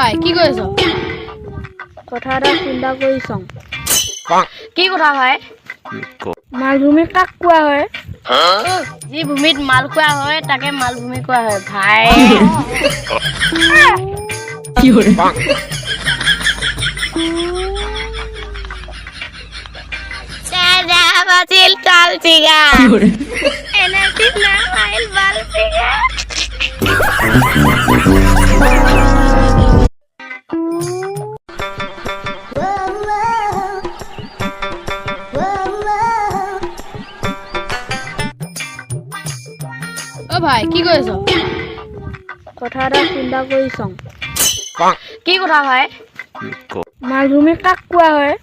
ভাই কি কৰিছ? কথা এটা চিন্তা কৰি চাওঁ। কি কথা ভাই? মালভূমি কাক কোৱা হয়? যি ভূমিত মাল কোৱা হয় তাকে মালভূমি কোৱা হয় ভাই। বাজিল তাল চিগা এনাৰ্জি না মাইল বাল চিগা। ও ভাই কি কৰিছ? কথা এটা চিন্তা কৰি চাওঁ। কি কথা ভাই? মালভূমি কাক কোৱা হয়?